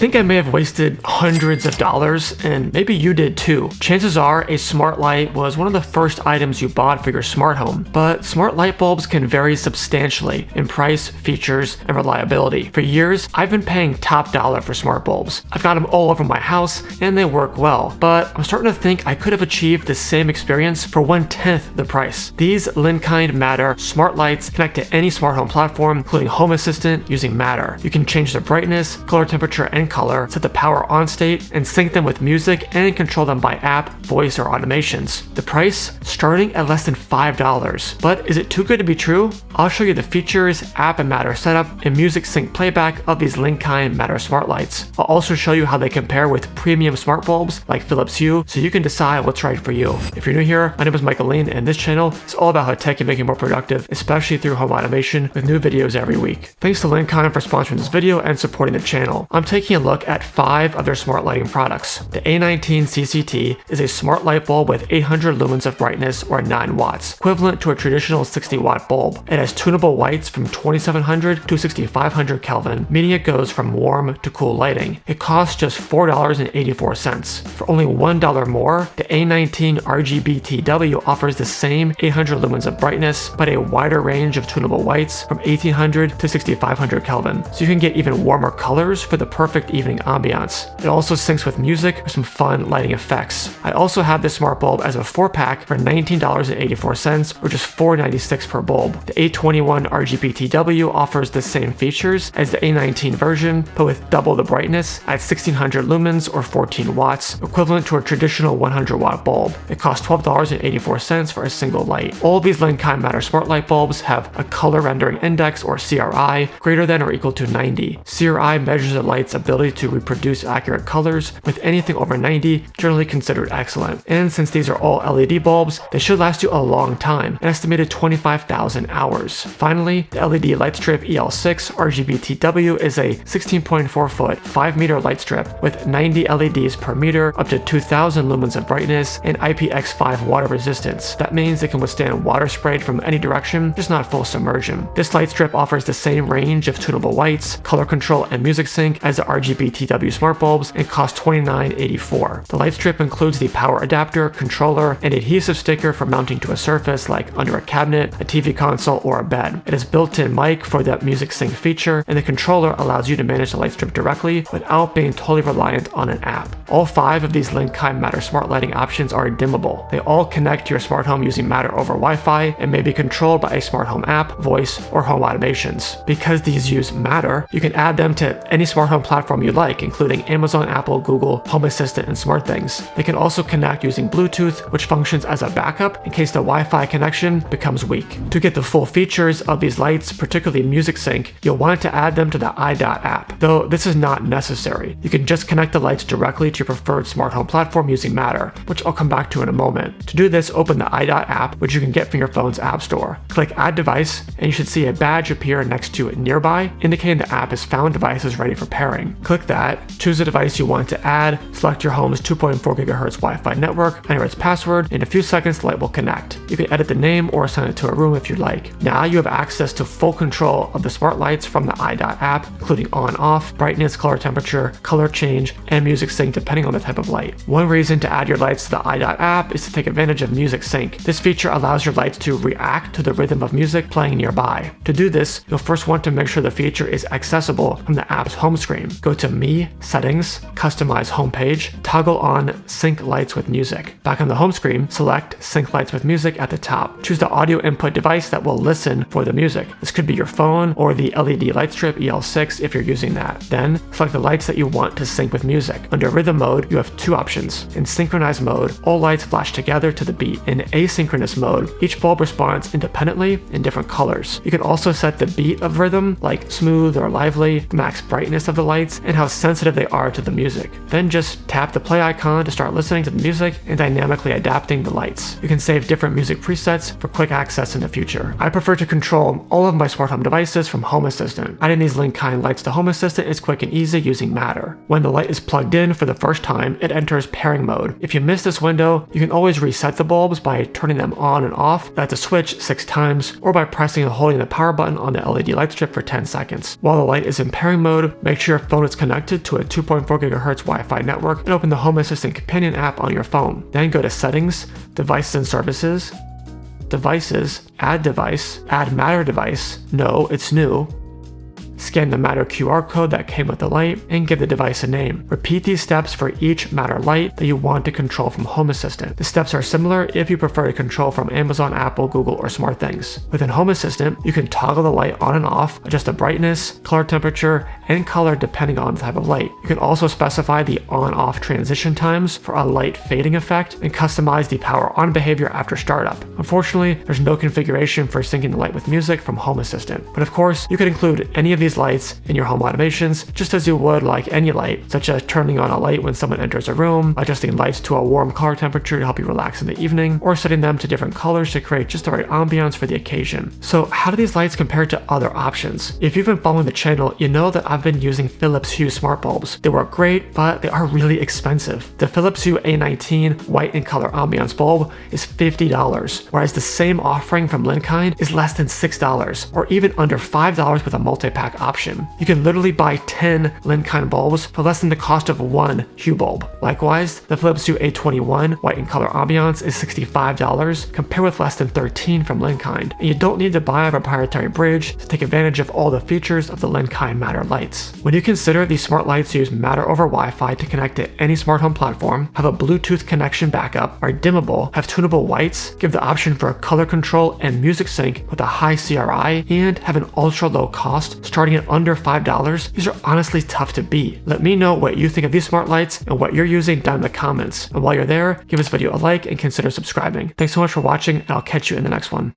think I may have wasted hundreds of dollars, and maybe you did too. Chances are a smart light was one of the first items you bought for your smart home, but smart light bulbs can vary substantially in price, features, and reliability. For years, I've been paying top dollar for smart bulbs. I've got them all over my house, and they work well, but I'm starting to think I could have achieved the same experience for 1/10 the price. These Linkind Matter smart lights connect to any smart home platform, including Home Assistant, using Matter. You can change the brightness, color temperature, and color, set the power on state, and sync them with music and control them by app, voice, or automations. The price? Starting at less than $5. But is it too good to be true? I'll show you the features, app and Matter setup, and music sync playback of these Linkind Matter smart lights. I'll also show you how they compare with premium smart bulbs like Philips Hue, so you can decide what's right for you. If you're new here, my name is Michael Leen, and this channel is all about how tech can make you more productive, especially through home automation, with new videos every week. Thanks to Linkind for sponsoring this video and supporting the channel. I'm taking a look at 5 of their smart lighting products. The A19 CCT is a smart light bulb with 800 lumens of brightness, or 9 watts, equivalent to a traditional 60-watt bulb. It has tunable whites from 2700 to 6500 Kelvin, meaning it goes from warm to cool lighting. It costs just $4.84. For only $1 more, the A19 RGBTW offers the same 800 lumens of brightness, but a wider range of tunable whites from 1800 to 6500 Kelvin, so you can get even warmer colors for the perfect evening ambiance. It also syncs with music for some fun lighting effects. I also have this smart bulb as a 4-pack for $19.84, or just $4.96 per bulb. The A21 RGBTW offers the same features as the A19 version, but with double the brightness at 1600 lumens or 14 watts, equivalent to a traditional 100-watt bulb. It costs $12.84 for a single light. All of these Linkind Matter smart light bulbs have a color rendering index, or CRI, greater than or equal to 90. CRI measures a light's ability to reproduce accurate colors, with anything over 90 generally considered excellent. And since these are all LED bulbs, they should last you a long time, an estimated 25,000 hours. Finally, the LED light strip EL6 RGBTW is a 16.4-foot, 5-meter light strip with 90 LEDs per meter, up to 2000 lumens of brightness, and IPX5 water resistance. That means it can withstand water sprayed from any direction, just not full submersion. This light strip offers the same range of tunable whites, color control, and music sync as the RGBTW smart bulbs, and costs $29.84. The light strip includes the power adapter, controller, and adhesive sticker for mounting to a surface like under a cabinet, a TV console, or a bed. It has built-in mic for the music sync feature, and the controller allows you to manage the light strip directly without being totally reliant on an app. All 5 of these Linkind Matter smart lighting options are dimmable. They all connect to your smart home using Matter-over-WiFi and may be controlled by a smart home app, voice, or home automations. Because these use Matter, you can add them to any smart home platform you like, including Amazon, Apple, Google, Home Assistant, and SmartThings. They can also connect using Bluetooth, which functions as a backup in case the Wi-Fi connection becomes weak. To get the full features of these lights, particularly music sync, you'll want to add them to the iDot app, though this is not necessary. You can just connect the lights directly to your preferred smart home platform using Matter, which I'll come back to in a moment. To do this, open the iDot app, which you can get from your phone's app store. Click Add Device, and you should see a badge appear next to Nearby, indicating the app has found devices ready for pairing. Click that, choose the device you want to add, select your home's 2.4 GHz Wi-Fi network, enter its password. In a few seconds, the light will connect. You can edit the name or assign it to a room if you'd like. Now you have access to full control of the smart lights from the iDot app, including on-off, brightness, color temperature, color change, and music sync depending on the type of light. One reason to add your lights to the iDot app is to take advantage of music sync. This feature allows your lights to react to the rhythm of music playing nearby. To do this, you'll first want to make sure the feature is accessible from the app's home screen. Go to Me, Settings, Customize Homepage, toggle on Sync Lights with Music. Back on the home screen, select Sync Lights with Music at the top. Choose the audio input device that will listen for the music. This could be your phone or the LED light strip EL6 if you're using that. Then, select the lights that you want to sync with music. Under Rhythm Mode, you have 2 options. In Synchronized Mode, all lights flash together to the beat. In Asynchronous Mode, each bulb responds independently in different colors. You can also set the beat of rhythm, like smooth or lively, the max brightness of the lights, and how sensitive they are to the music. Then just tap the play icon to start listening to the music and dynamically adapting the lights. You can save different music presets for quick access in the future. I prefer to control all of my smart home devices from Home Assistant. Adding these Linkind lights to Home Assistant is quick and easy using Matter. When the light is plugged in for the first time, it enters pairing mode. If you miss this window, you can always reset the bulbs by turning them on and off at the switch 6 times, or by pressing and holding the power button on the LED light strip for 10 seconds. While the light is in pairing mode, make sure your phone is it's connected to a 2.4 GHz Wi-Fi network and open the Home Assistant companion app on your phone. Then go to Settings, Devices and Services, Devices, Add Device, Add Matter Device, no, it's new. Scan the Matter QR code that came with the light and give the device a name. Repeat these steps for each Matter light that you want to control from Home Assistant. The steps are similar if you prefer to control from Amazon, Apple, Google, or SmartThings. Within Home Assistant, you can toggle the light on and off, adjust the brightness, color temperature, and color depending on the type of light. You can also specify the on-off transition times for a light fading effect and customize the power on behavior after startup. Unfortunately, there's no configuration for syncing the light with music from Home Assistant. But of course, you could include any of these lights in your home automations just as you would like any light, such as turning on a light when someone enters a room, adjusting lights to a warm color temperature to help you relax in the evening, or setting them to different colors to create just the right ambiance for the occasion. So how do these lights compare to other options? If you've been following the channel, you know that I've been using Philips Hue smart bulbs. They work great, but they are really expensive. The Philips Hue A19 white and color ambiance bulb is $50, whereas the same offering from Linkind is less than $6, or even under $5 with a multi-pack option. You can literally buy 10 Linkind bulbs for less than the cost of one Hue bulb. Likewise, the Philips Hue A21 white and color ambiance is $65, compared with less than $13 from Linkind. And you don't need to buy a proprietary bridge to take advantage of all the features of the Linkind Matter lights. When you consider these smart lights use Matter-over-WiFi to connect to any smart home platform, have a Bluetooth connection backup, are dimmable, have tunable whites, give the option for color control and music sync with a high CRI, and have an ultra low cost starting at under $5, these are honestly tough to beat. Let me know what you think of these smart lights and what you're using down in the comments. And while you're there, give this video a like and consider subscribing. Thanks so much for watching, and I'll catch you in the next one.